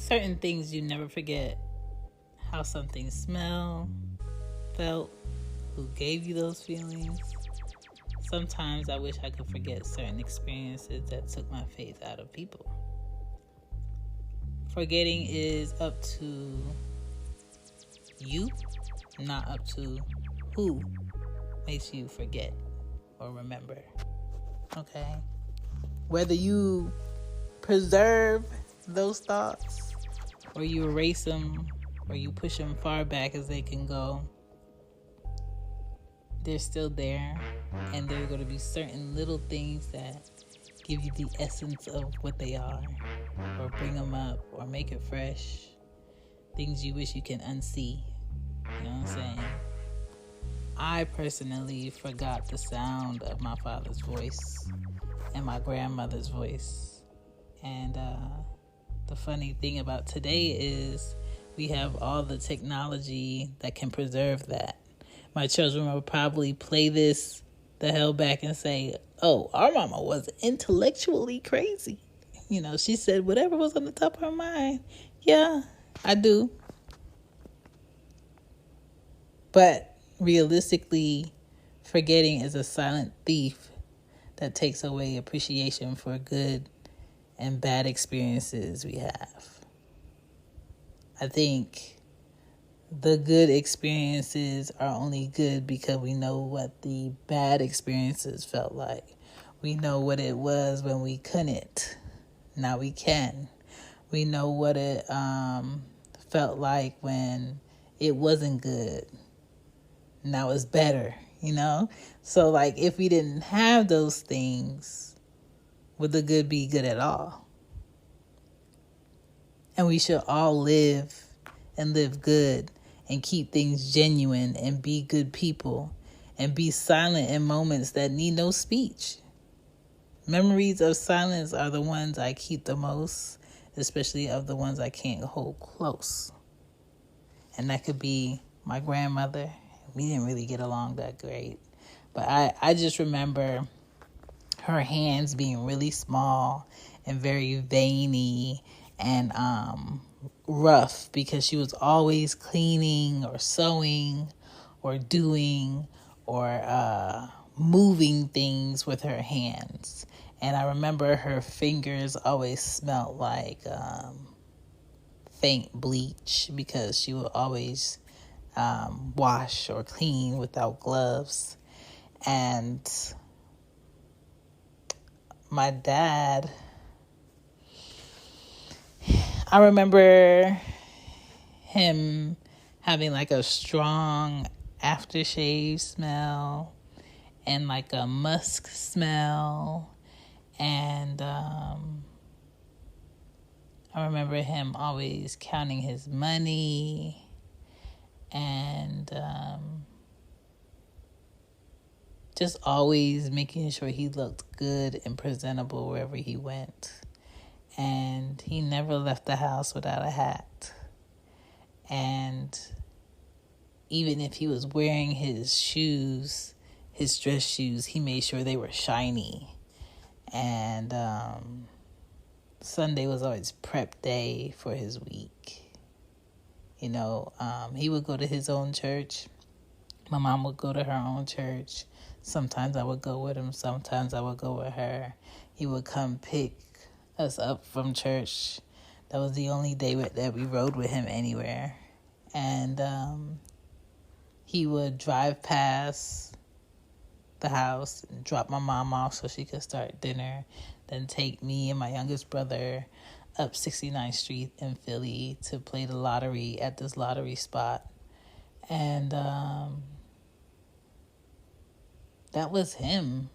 certain things you never forget. How something smelled, felt, who gave you those feelings. Sometimes I wish I could forget certain experiences that took my faith out of people. Forgetting is up to you, not up to who makes you forget or remember. Okay? Whether you preserve those thoughts or you erase them or you push them far back as they can go, they're still there, and there are going to be certain little things that give you the essence of what they are, or bring them up, or make it fresh. Things you wish you can unsee. You know what I'm saying? I personally forgot the sound of my father's voice and my grandmother's voice. And the funny thing about today is we have all the technology that can preserve that. My children will probably play this the hell back and say, oh, our mama was intellectually crazy. You know, she said whatever was on the top of her mind. Yeah, I do. But realistically, forgetting is a silent thief that takes away appreciation for good and bad experiences we have. I think the good experiences are only good because we know what the bad experiences felt like. We know what it was when we couldn't. Now we can. We know what it felt like when it wasn't good. Now it's better, you know? So, like, if we didn't have those things, would the good be good at all? And we should all live and live good and keep things genuine and be good people and be silent in moments that need no speech. Memories of silence are the ones I keep the most, especially of the ones I can't hold close. And that could be my grandmother. We didn't really get along that great. But I just remember her hands being really small and very veiny and rough because she was always cleaning or sewing or doing or moving things with her hands. And I remember her fingers always smelled like faint bleach because she would always wash or clean without gloves. And my dad, I remember him having like a strong aftershave smell and like a musk smell. And I remember him always counting his money and just always making sure he looked good and presentable wherever he went. And he never left the house without a hat. And even if he was wearing his shoes, his dress shoes, he made sure they were shiny. And Sunday was always prep day for his week. You know, he would go to his own church. My mom would go to her own church. Sometimes I would go with him. Sometimes I would go with her. He would come pick us up from church. That was the only day that we rode with him anywhere. And he would drive past the house and drop my mom off so she could start dinner, then take me and my youngest brother up 69th Street in Philly to play the lottery at this lottery spot. And that was him.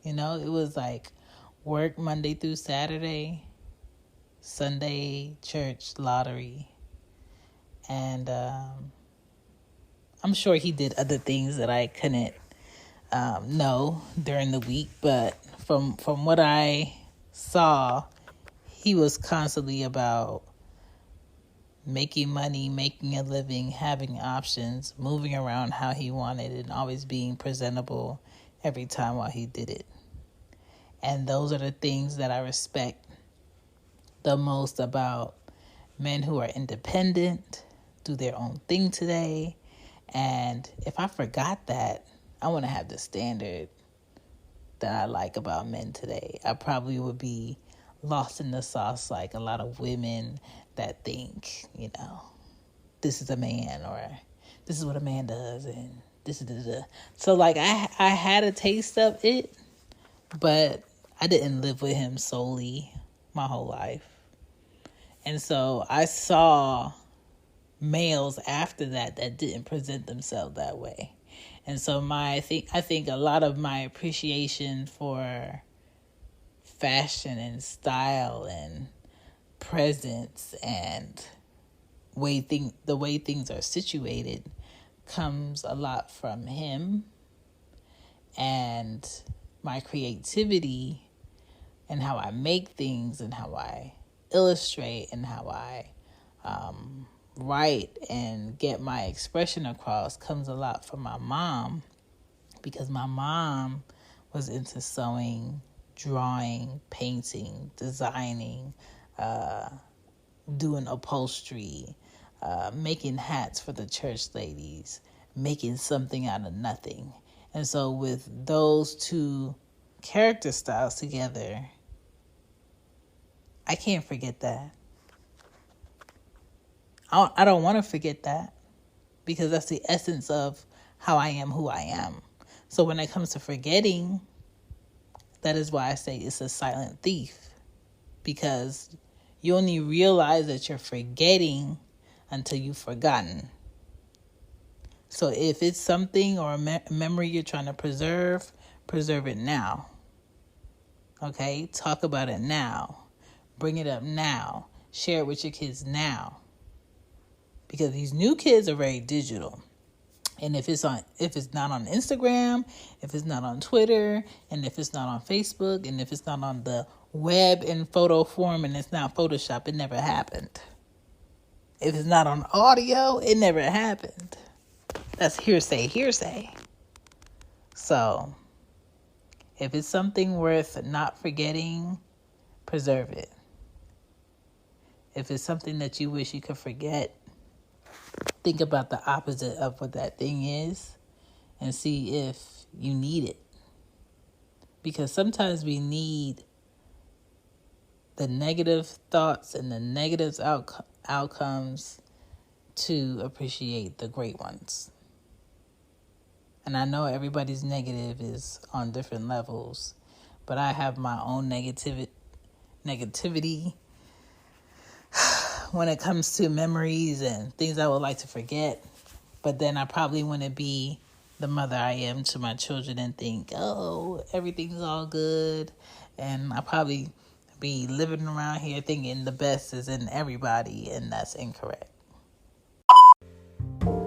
You know, it was like work Monday through Saturday, Sunday church, lottery. And I'm sure he did other things that I couldn't know during the week, but from what I saw, he was constantly about making money, making a living, having options, moving around how he wanted, and always being presentable every time while he did it. And those are the things that I respect the most about men who are independent, do their own thing today. And if I forgot that, I want to have the standard that I like about men today. I probably would be lost in the sauce like a lot of women that think, this is a man, or this is what a man does, and this is. So like I had a taste of it, but I didn't live with him solely my whole life. And so I saw males after that didn't present themselves that way. And so I think a lot of my appreciation for fashion and style and presence and the way things are situated comes a lot from him, and my creativity and how I make things and how I illustrate and how I write and get my expression across comes a lot from my mom, because my mom was into sewing, drawing, painting, designing, doing upholstery, making hats for the church ladies, making something out of nothing. And so with those two character styles together, I can't forget that. I don't want to forget that, because that's the essence of how I am who I am. So when it comes to forgetting, that is why I say it's a silent thief, because you only realize that you're forgetting until you've forgotten. So if it's something or a memory you're trying to preserve it now. Okay? Talk about it now. Bring it up now. Share it with your kids now. Because these new kids are very digital. And if it's not on Instagram, if it's not on Twitter, and if it's not on Facebook, and if it's not on the web in photo form and it's not Photoshop, it never happened. If it's not on audio, it never happened. That's hearsay. So, if it's something worth not forgetting, preserve it. If it's something that you wish you could forget, think about the opposite of what that thing is and see if you need it. Because sometimes we need the negative thoughts and the negative outcomes to appreciate the great ones. And I know everybody's negative is on different levels, but I have my own negativity when it comes to memories and things I would like to forget. But then I probably wouldn't be the mother I am to my children and think, oh, everything's all good. And I probably be living around here thinking the best is in everybody, and that's incorrect.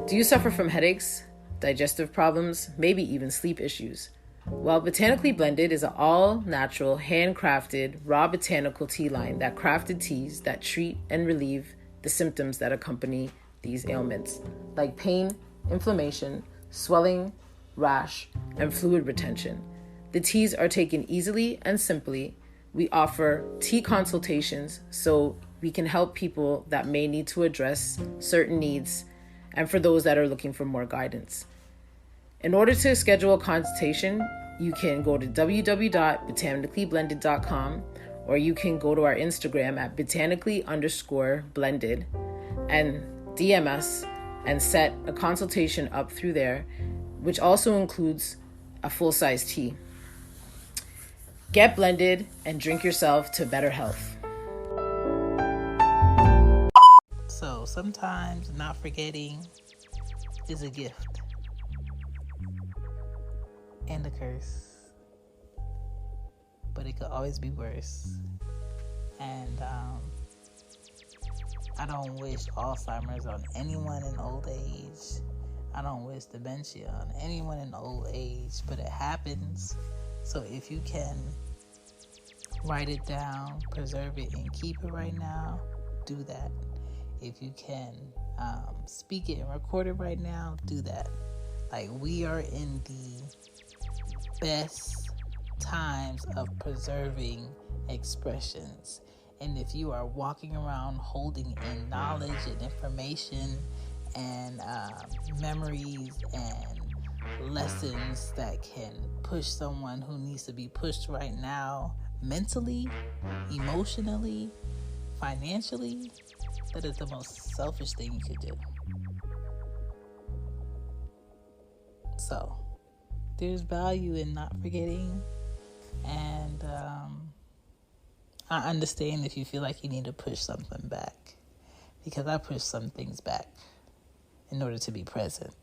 Do you suffer from headaches, digestive problems, maybe even sleep issues? Well, Botanically Blended is an all-natural, handcrafted, raw botanical tea line that crafted teas that treat and relieve the symptoms that accompany these ailments, like pain, inflammation, swelling, rash, and fluid retention. The teas are taken easily and simply. We offer tea consultations so we can help people that may need to address certain needs, and for those that are looking for more guidance. In order to schedule a consultation, you can go to www.botanicallyblended.com, or you can go to our Instagram at botanically_blended and DM us and set a consultation up through there, which also includes a full-size tea. Get blended and drink yourself to better health. So sometimes not forgetting is a gift and a curse, but it could always be worse. And I don't wish Alzheimer's on anyone in old age. I don't wish dementia on anyone in old age, but it happens. So if you can write it down, preserve it, and keep it right now, do that. If you can speak it and record it right now, do that. Like, we are in the best times of preserving expressions. And if you are walking around holding in knowledge and information and memories and lessons that can push someone who needs to be pushed right now, mentally, emotionally, financially, that is the most selfish thing you could do. So, there's value in not forgetting, and I understand if you feel like you need to push something back, because I push some things back in order to be present.